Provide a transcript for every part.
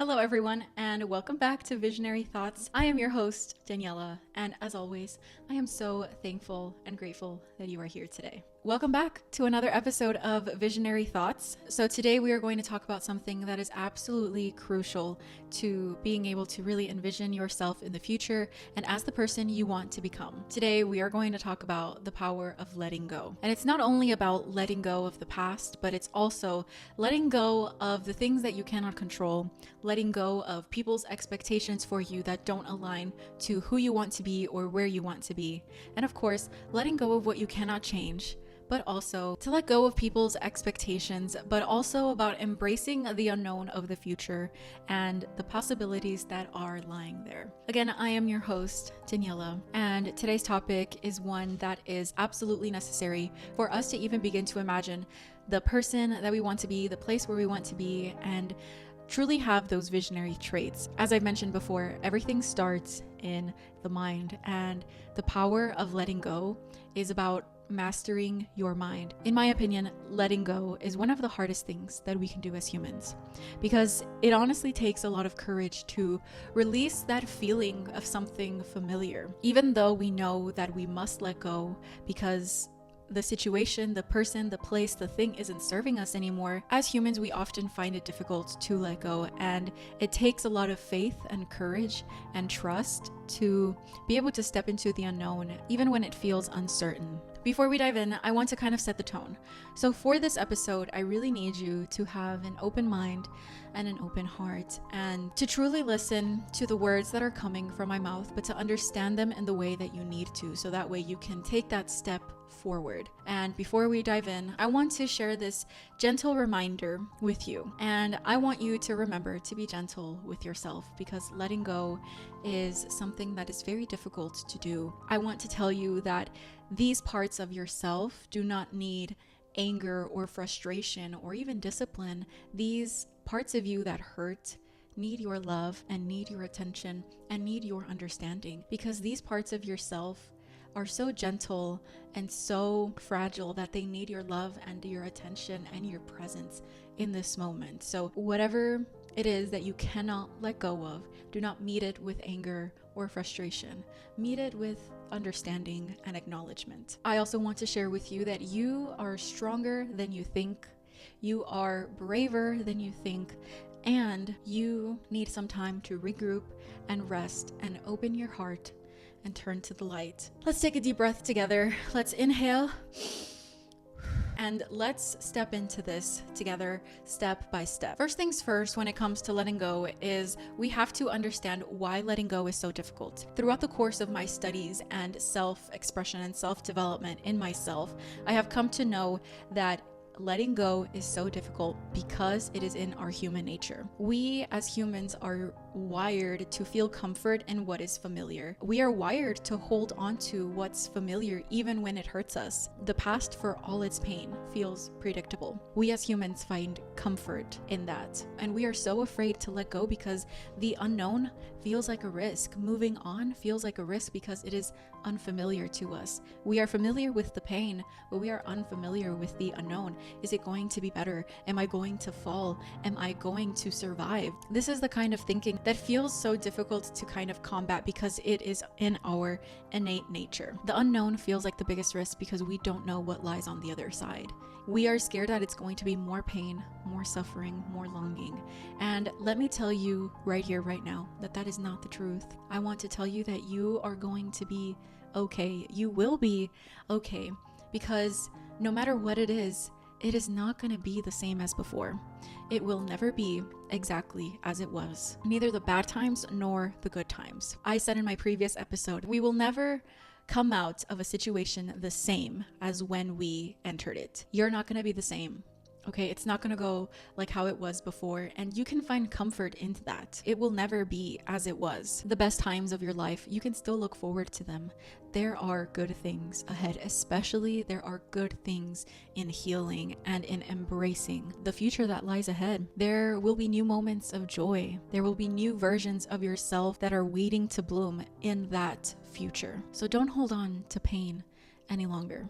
Hello, everyone, and welcome back to Visionary Thoughts. I am your host, Daniela, and as always, I am so thankful and grateful that you are here today. Welcome back to another episode of Visionary Thoughts. So today we are going to talk about something that is absolutely crucial to being able to really envision yourself in the future and as the person you want to become. Today we are going to talk about the power of letting go. And it's not only about letting go of the past, but it's also letting go of the things that you cannot control, letting go of people's expectations for you that don't align to who you want to be or where you want to be. And of course, letting go of what you cannot change, but also to let go of people's expectations, but also about embracing the unknown of the future and the possibilities that are lying there. Again, I am your host, Daniela, and today's topic is one that is absolutely necessary for us to even begin to imagine the person that we want to be, the place where we want to be, and truly have those visionary traits. As I've mentioned before, everything starts in the mind, and the power of letting go is about mastering your mind. In my opinion, letting go is one of the hardest things that we can do as humans, because it honestly takes a lot of courage to release that feeling of something familiar, even though we know that we must let go because the situation, the person, the place, the thing isn't serving us anymore. As humans, we often find it difficult to let go, and it takes a lot of faith and courage and trust to be able to step into the unknown, even when it feels uncertain. Before we dive in, I want to kind of set the tone. So for this episode, I really need you to have an open mind and an open heart, and to truly listen to the words that are coming from my mouth, but to understand them in the way that you need to, so that way you can take that step forward. And before we dive in, I want to share this gentle reminder with you. And I want you to remember to be gentle with yourself, because letting go is something that is very difficult to do. I want to tell you that these parts of yourself do not need anger or frustration or even discipline. These parts of you that hurt need your love and need your attention and need your understanding, because these parts of yourself are so gentle and so fragile that they need your love and your attention and your presence in this moment. So whatever it is that you cannot let go of, do not meet it with anger or frustration. Meet it with understanding and acknowledgement. I also want to share with you that you are stronger than you think. You are braver than you think. And you need some time to regroup and rest and open your heart and turn to the light. Let's take a deep breath together. Let's inhale. And let's step into this together step by step. First things first, when it comes to letting go, is we have to understand why letting go is so difficult. Throughout the course of my studies and self-expression and self-development in myself, I have come to know that letting go is so difficult because it is in our human nature. We as humans are wired to feel comfort in what is familiar. We are wired to hold on to what's familiar even when it hurts us. The past, for all its pain, feels predictable. We as humans find comfort in that, and we are so afraid to let go because the unknown feels like a risk. Moving on feels like a risk because it is unfamiliar to us. We are familiar with the pain, but we are unfamiliar with the unknown. Is it going to be better? Am I going to fall? Am I going to survive? This is the kind of thinking that feels so difficult to kind of combat because it is in our innate nature. The unknown feels like the biggest risk because we don't know what lies on the other side. We are scared that it's going to be more pain, more suffering, more longing. And let me tell you right here, right now, that that is not the truth. I want to tell you that you are going to be okay. You will be okay, because no matter what it is not going to be the same as before. It will never be exactly as it was. Neither the bad times nor the good times. I said in my previous episode, we will never come out of a situation the same as when we entered it. You're not going to be the same. Okay, it's not going to go like how it was before, and you can find comfort into that. It will never be as it was. The best times of your life, you can still look forward to them. There are good things ahead, especially there are good things in healing and in embracing the future that lies ahead. There will be new moments of joy. There will be new versions of yourself that are waiting to bloom in that future. So don't hold on to pain any longer.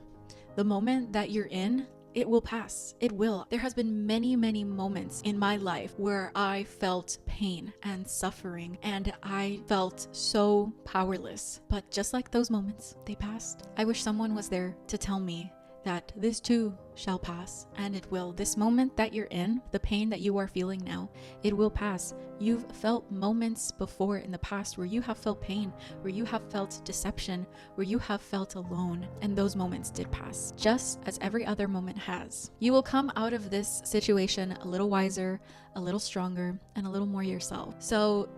The moment that you're in it will pass. It will. There has been many, many moments in my life where I felt pain and suffering and I felt so powerless. But just like those moments, they passed. I wish someone was there to tell me that this too shall pass, and it will. This moment that you're in, the pain that you are feeling now, it will pass. You've felt moments before in the past where you have felt pain, where you have felt deception, where you have felt alone, and those moments did pass, just as every other moment has. You will come out of this situation a little wiser, a little stronger, and a little more yourself. So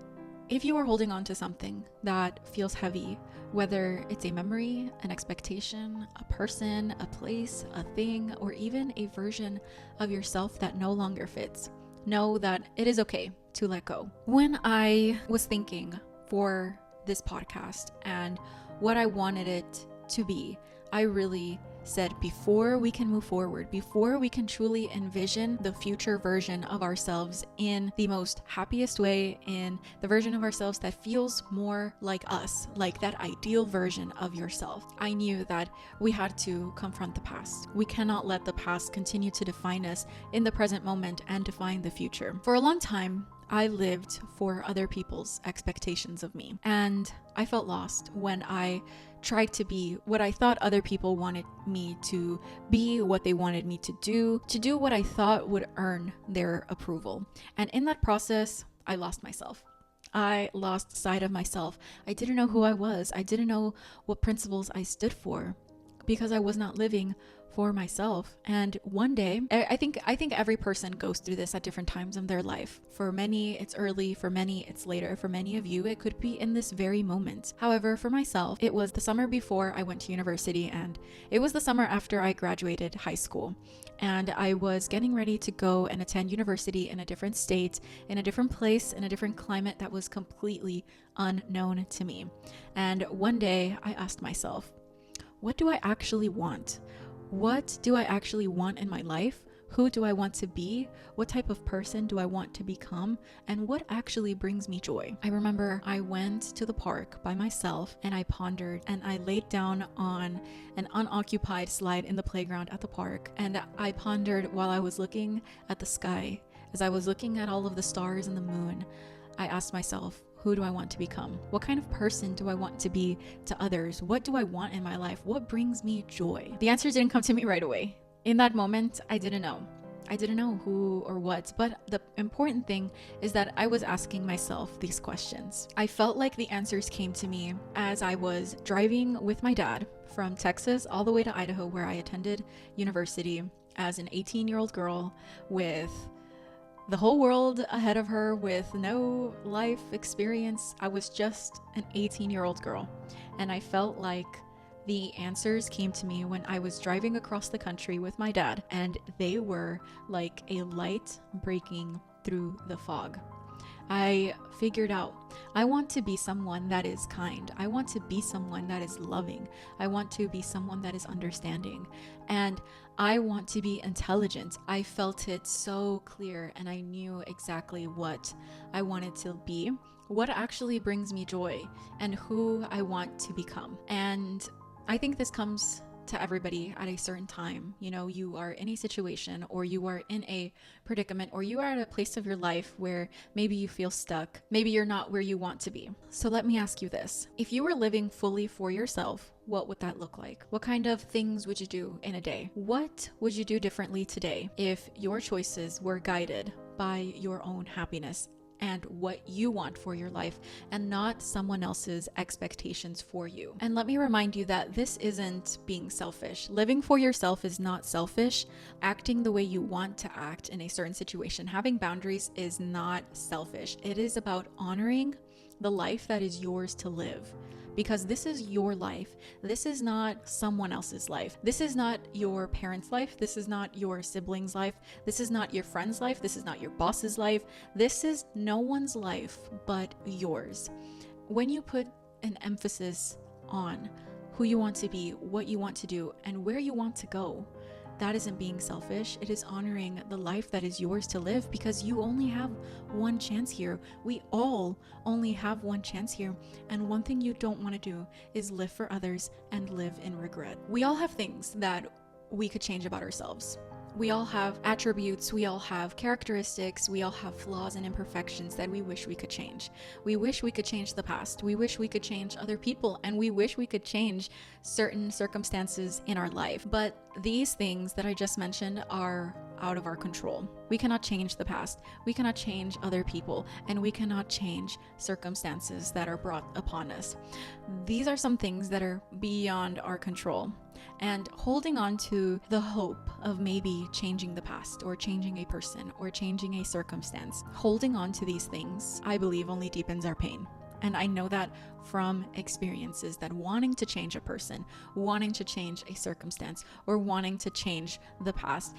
if you are holding on to something that feels heavy, whether it's a memory, an expectation, a person, a place, a thing, or even a version of yourself that no longer fits, know that it is okay to let go. When I was thinking for this podcast and what I wanted it to be, I really said, before we can move forward, before we can truly envision the future version of ourselves in the most happiest way, in the version of ourselves that feels more like us, like that ideal version of yourself, I knew that we had to confront the past. We cannot let the past continue to define us in the present moment and define the future. For a long time, I lived for other people's expectations of me, and I felt lost when I tried to be what I thought other people wanted me to be, what they wanted me to do what I thought would earn their approval. And in that process, I lost myself. I lost sight of myself. I didn't know who I was. I didn't know what principles I stood for because I was not living for myself. And one day, I think every person goes through this at different times of their life. For many, it's early. For many, it's later. For many of you, it could be in this very moment. However, for myself, it was the summer before I went to university, and it was the summer after I graduated high school. And I was getting ready to go and attend university in a different state, in a different place, in a different climate that was completely unknown to me. And one day I asked myself, what do I actually want? What do I actually want in my life? Who do I want to be? What type of person do I want to become? And what actually brings me joy? I remember I went to the park by myself and I pondered, and I laid down on an unoccupied slide in the playground at the park, and I pondered while I was looking at the sky. As I was looking at all of the stars and the moon, I asked myself, who do I want to become? What kind of person do I want to be to others? What do I want in my life? What brings me joy? The answer didn't come to me right away. In that moment, I didn't know. I didn't know who or what, but the important thing is that I was asking myself these questions. I felt like the answers came to me as I was driving with my dad from Texas all the way to Idaho, where I attended university as an 18-year-old girl with the whole world ahead of her, with no life experience. I was just an 18-year-old girl, and I felt like the answers came to me when I was driving across the country with my dad, and they were like a light breaking through the fog. I figured out, I want to be someone that is kind. I want to be someone that is loving. I want to be someone that is understanding. And I want to be intelligent. I felt it so clear, and I knew exactly what I wanted to be, what actually brings me joy, and who I want to become. And I think this comes to everybody at a certain time. You know, you are in a situation, or you are in a predicament, or you are at a place of your life where maybe you feel stuck. Maybe you're not where you want to be. So let me ask you this. If you were living fully for yourself, what would that look like? What kind of things would you do in a day? What would you do differently today if your choices were guided by your own happiness and what you want for your life, and not someone else's expectations for you? And let me remind you that this isn't being selfish. Living for yourself is not selfish. Acting the way you want to act in a certain situation, having boundaries, is not selfish. It is about honoring the life that is yours to live. Because this is your life. This is not someone else's life. This is not your parents' life. This is not your siblings' life. This is not your friend's life. This is not your boss's life. This is no one's life but yours. When you put an emphasis on who you want to be, what you want to do, and where you want to go, that isn't being selfish. It is honoring the life that is yours to live, because you only have one chance here. We all only have one chance here. And one thing you don't want to do is live for others and live in regret. We all have things that we could change about ourselves. We all have attributes, we all have characteristics, we all have flaws and imperfections that we wish we could change. We wish we could change the past, we wish we could change other people, and we wish we could change certain circumstances in our life. But these things that I just mentioned are out of our control. We cannot change the past, we cannot change other people, and we cannot change circumstances that are brought upon us. These are some things that are beyond our control. And holding on to the hope of maybe changing the past or changing a person or changing a circumstance, holding on to these things, I believe, only deepens our pain. And I know that from experiences, that wanting to change a person, wanting to change a circumstance, or wanting to change the past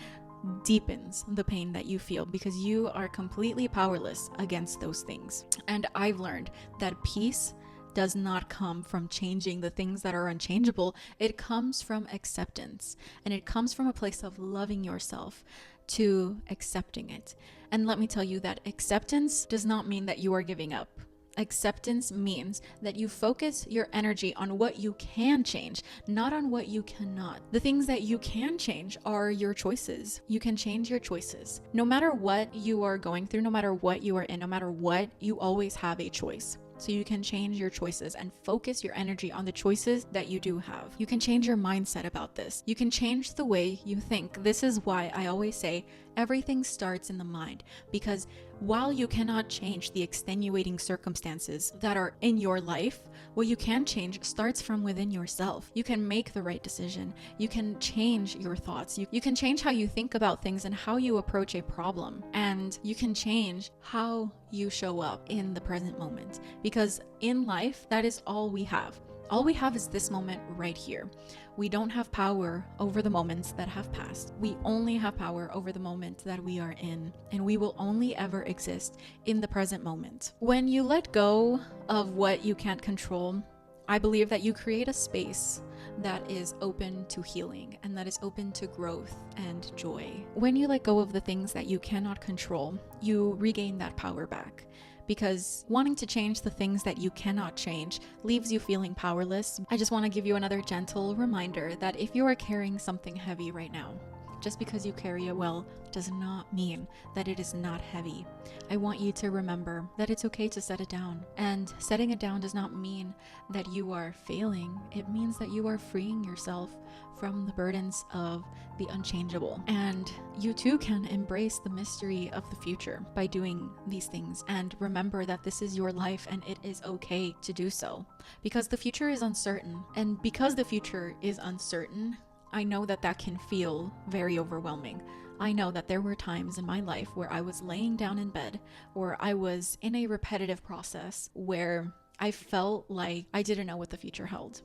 deepens the pain that you feel, because you are completely powerless against those things. And I've learned that peace does not come from changing the things that are unchangeable. It comes from acceptance, and it comes from a place of loving yourself to accepting it. And let me tell you that acceptance does not mean that you are giving up. Acceptance means that you focus your energy on what you can change, not on what you cannot. The things that you can change are your choices. You can change your choices. No matter what you are going through, no matter what you are in, no matter what, you always have a choice. So you can change your choices and focus your energy on the choices that you do have. You can change your mindset about this. You can change the way you think. This is why I always say everything starts in the mind, because while you cannot change the extenuating circumstances that are in your life, what you can change starts from within yourself. You can make the right decision. You can change your thoughts. You can change how you think about things and how you approach a problem. And you can change how you show up in the present moment. Because in life, that is all we have. All we have is this moment right here. We don't have power over the moments that have passed. We only have power over the moment that we are in, and we will only ever exist in the present moment. When you let go of what you can't control, I believe that you create a space that is open to healing and that is open to growth and joy. When you let go of the things that you cannot control, you regain that power back. Because wanting to change the things that you cannot change leaves you feeling powerless. I just want to give you another gentle reminder that if you are carrying something heavy right now, just because you carry it well does not mean that it is not heavy. I want you to remember that it's okay to set it down. And setting it down does not mean that you are failing. It means that you are freeing yourself from the burdens of the unchangeable. And you too can embrace the mystery of the future by doing these things. And remember that this is your life and it is okay to do so. Because the future is uncertain. And because the future is uncertain, I know that that can feel very overwhelming. I know that there were times in my life where I was laying down in bed, or I was in a repetitive process where I felt like I didn't know what the future held.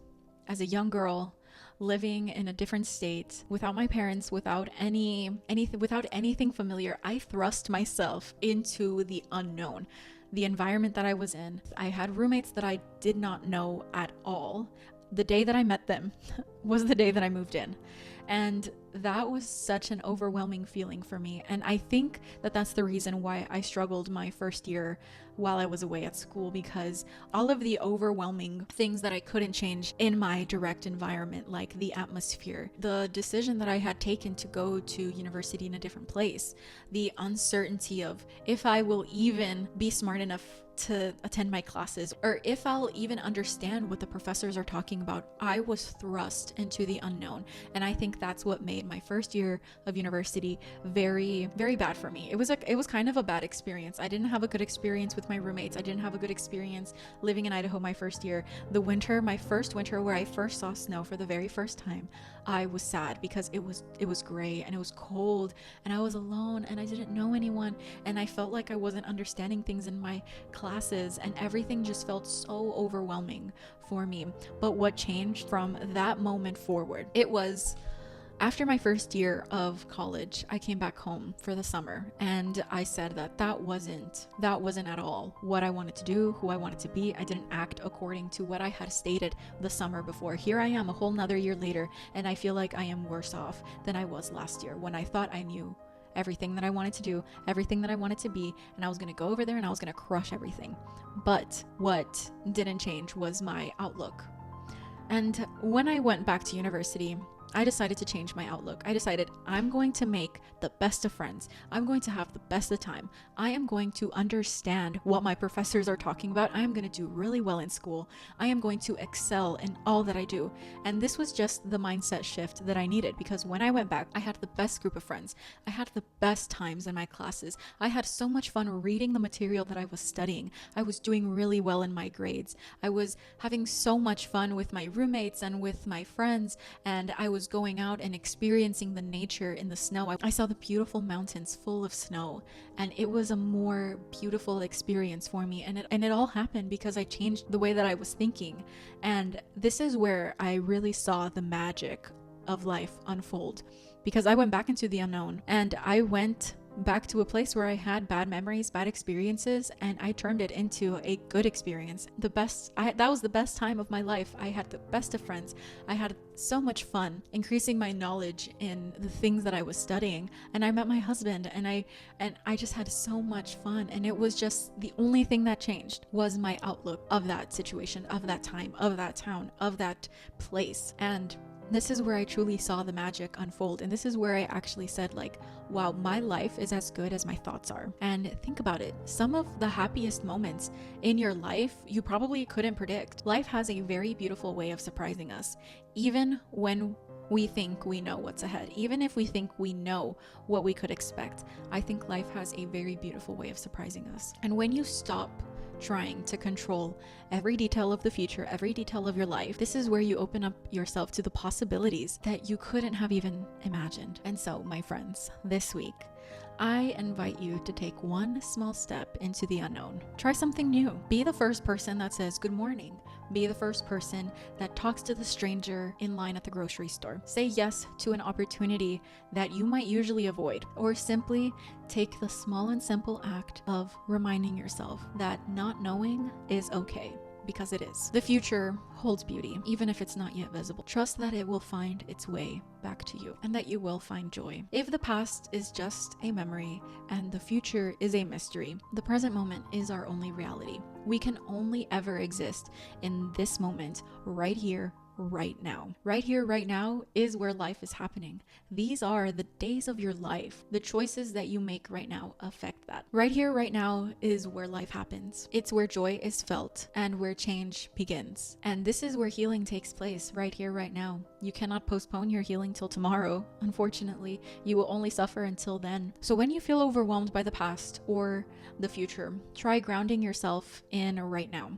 As a young girl, living in a different state, without my parents, without anything familiar, I thrust myself into the unknown. The environment that I was in, I had roommates that I did not know at all. The day that I met them was the day that I moved in. And that was such an overwhelming feeling for me. And I think that that's the reason why I struggled my first year while I was away at school, because all of the overwhelming things that I couldn't change in my direct environment, like the atmosphere, the decision that I had taken to go to university in a different place, the uncertainty of if I will even be smart enough to attend my classes, or if I'll even understand what the professors are talking about. I was thrust into the unknown. And I think that's what made my first year of university very, very bad for me. It was kind of a bad experience. I didn't have a good experience with my roommates. I didn't have a good experience living in Idaho my first year. My first winter where I first saw snow for the very first time, I was sad because it was gray and it was cold and I was alone and I didn't know anyone, and I felt like I wasn't understanding things in my classes, and everything just felt so overwhelming for me. But what changed from that moment forward, it was after my first year of college, I came back home for the summer, and I said that wasn't at all what I wanted to do, who I wanted to be. I didn't act according to what I had stated the summer before. Here I am a whole nother year later, and I feel like I am worse off than I was last year when I thought I knew everything that I wanted to do, everything that I wanted to be, and I was going to go over there and I was going to crush everything. But what didn't change was my outlook. And when I went back to university, I decided to change my outlook. I decided I'm going to make the best of friends. I'm going to have the best of time. I am going to understand what my professors are talking about. I am going to do really well in school. I am going to excel in all that I do. And this was just the mindset shift that I needed, because when I went back, I had the best group of friends. I had the best times in my classes. I had so much fun reading the material that I was studying. I was doing really well in my grades. I was having so much fun with my roommates and with my friends, and I was going out and experiencing the nature in the snow. I saw the beautiful mountains full of snow, and it was a more beautiful experience for me. And it all happened because I changed the way that I was thinking. And this is where I really saw the magic of life unfold, because I went back into the unknown, and I went back to a place where I had bad memories, bad experiences, and I turned it into a good experience. That was the best time of my life. I had the best of friends. I had so much fun increasing my knowledge in the things that I was studying, and I met my husband, and I just had so much fun. And it was just the only thing that changed was my outlook of that situation, of that time, of that town, of that place. And this is where I truly saw the magic unfold. And this is where I actually said, like, wow, my life is as good as my thoughts are. And think about it. Some of the happiest moments in your life, you probably couldn't predict. Life has a very beautiful way of surprising us, even when we think we know what's ahead. Even if we think we know what we could expect, I think life has a very beautiful way of surprising us. And when you stop trying to control every detail of the future, every detail of your life, this is where you open up yourself to the possibilities that you couldn't have even imagined. And so, my friends, this week, I invite you to take one small step into the unknown. Try something new. Be the first person that says good morning. Be the first person that talks to the stranger in line at the grocery store. Say yes to an opportunity that you might usually avoid, or simply take the small and simple act of reminding yourself that not knowing is okay. Because it is. The future holds beauty, even if it's not yet visible. Trust that it will find its way back to you, and that you will find joy. If the past is just a memory and the future is a mystery, the present moment is our only reality. We can only ever exist in this moment, right here, right now. Right here, right now is where life is happening. These are the days of your life. The choices that you make right now affect that. Right here, right now is where life happens. It's where joy is felt and where change begins. And this is where healing takes place, right here, right now. You cannot postpone your healing till tomorrow. Unfortunately, you will only suffer until then. So when you feel overwhelmed by the past or the future, try grounding yourself in right now.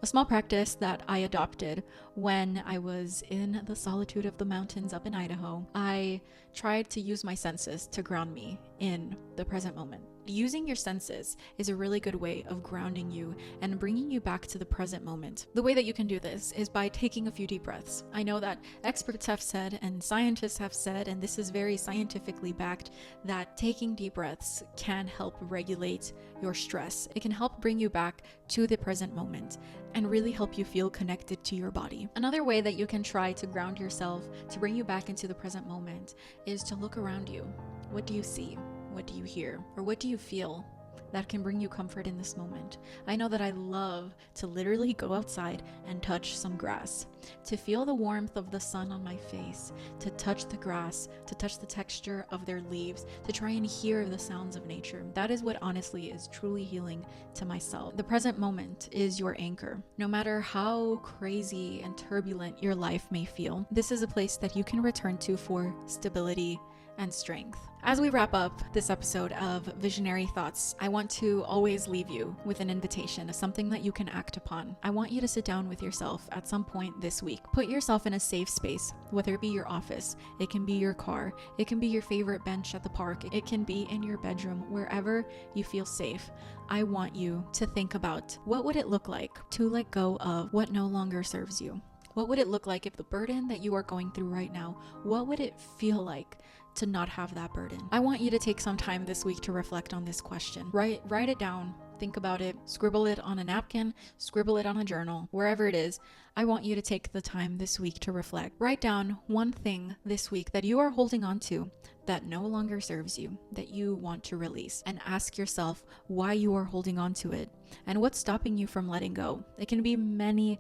A small practice that I adopted when I was in the solitude of the mountains up in Idaho, I tried to use my senses to ground me in the present moment. Using your senses is a really good way of grounding you and bringing you back to the present moment. The way that you can do this is by taking a few deep breaths. I know that experts have said and scientists have said, and this is very scientifically backed, that taking deep breaths can help regulate your stress. It can help bring you back to the present moment and really help you feel connected to your body. Another way that you can try to ground yourself to bring you back into the present moment is to look around you. What do you see? What do you hear? Or what do you feel that can bring you comfort in this moment? I know that I love to literally go outside and touch some grass, to feel the warmth of the sun on my face, to touch the grass, to touch the texture of their leaves, to try and hear the sounds of nature. That is what honestly is truly healing to myself. The present moment is your anchor. No matter how crazy and turbulent your life may feel, this is a place that you can return to for stability and strength. As we wrap up this episode of Visionary Thoughts, I want to always leave you with an invitation of something that you can act upon. I want you to sit down with yourself at some point this week. Put yourself in a safe space, whether it be your office, it can be your car, it can be your favorite bench at the park, it can be in your bedroom, wherever you feel safe. I want you to think about, what would it look like to let go of what no longer serves you? What would it look like if the burden that you are going through right now, what would it feel like to not have that burden? I want you to take some time this week to reflect on this question. Write it down. think about it, scribble it on a napkin, scribble it on a journal, wherever it is. I want you to take the time this week to reflect. Write down one thing this week that you are holding on to that no longer serves you, that you want to release, and ask yourself why you are holding on to it and what's stopping you from letting go. It can be many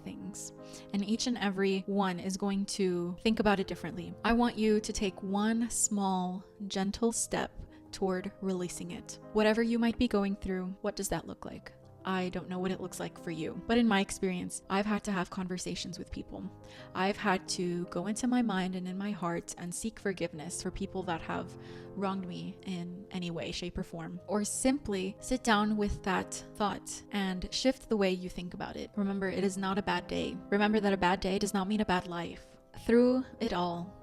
things, and each and every one is going to think about it differently. I want you to take one small, gentle step toward releasing it. Whatever you might be going through, what does that look like? I don't know what it looks like for you, but in my experience, I've had to have conversations with people. I've had to go into my mind and in my heart and seek forgiveness for people that have wronged me in any way, shape, or form. Or simply sit down with that thought and shift the way you think about it. Remember, it is not a bad day. Remember that a bad day does not mean a bad life. Through it all,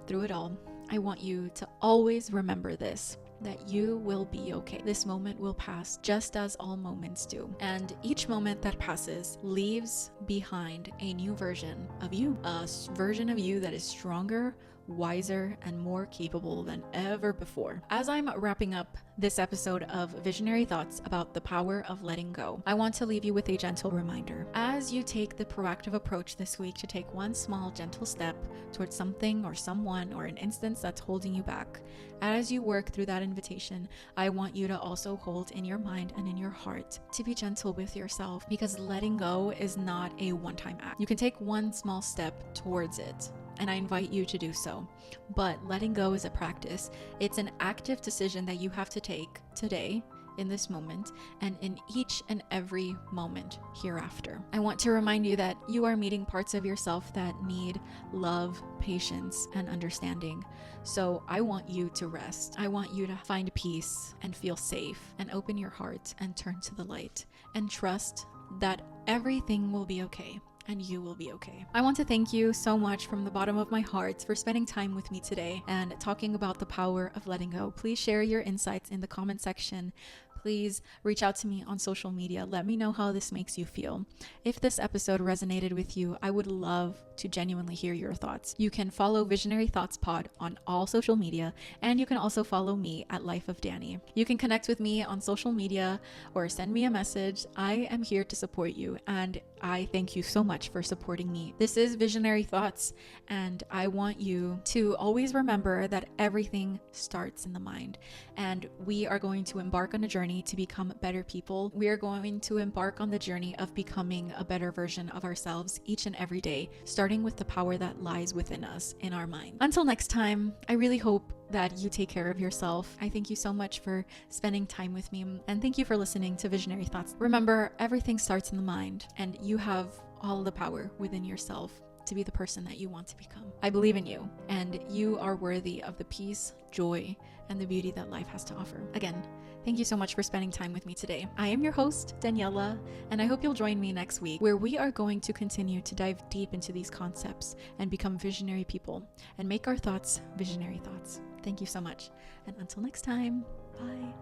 I want you to always remember this, that you will be okay. This moment will pass just as all moments do. And each moment that passes leaves behind a new version of you, a version of you that is stronger, wiser, and more capable than ever before. As I'm wrapping up this episode of Visionary Thoughts about the power of letting go, I want to leave you with a gentle reminder. As you take the proactive approach this week to take one small, gentle step towards something or someone or an instance that's holding you back, as you work through that invitation, I want you to also hold in your mind and in your heart to be gentle with yourself, because letting go is not a one-time act. You can take one small step towards it, and I invite you to do so. But letting go is a practice. It's an active decision that you have to take today, in this moment, and in each and every moment hereafter. I want to remind you that you are meeting parts of yourself that need love, patience, and understanding. So I want you to rest. I want you to find peace and feel safe, and open your heart and turn to the light and trust that everything will be okay. And you will be okay. I want to thank you so much from the bottom of my heart for spending time with me today and talking about the power of letting go. Please share your insights in the comment section. Please reach out to me on social media. Let me know how this makes you feel. If this episode resonated with you, I would love to genuinely hear your thoughts. You can follow Visionary Thoughts Pod on all social media, and you can also follow me at Life of Danny. You can connect with me on social media or send me a message. I am here to support you, and I thank you so much for supporting me. This is Visionary Thoughts, and I want you to always remember that everything starts in the mind, and we are going to embark on a journey to become better people. We are going to embark on the journey of becoming a better version of ourselves each and every day, starting with the power that lies within us in our mind. Until next time, I really hope that you take care of yourself. I thank you so much for spending time with me, and thank you for listening to Visionary Thoughts. Remember, everything starts in the mind, and you have all the power within yourself to be the person that you want to become. I believe in you, and you are worthy of the peace, joy, and the beauty that life has to offer. Again, thank you so much for spending time with me today. I am your host, Daniela, and I hope you'll join me next week, where we are going to continue to dive deep into these concepts and become visionary people and make our thoughts visionary thoughts. Thank you so much. And until next time, bye.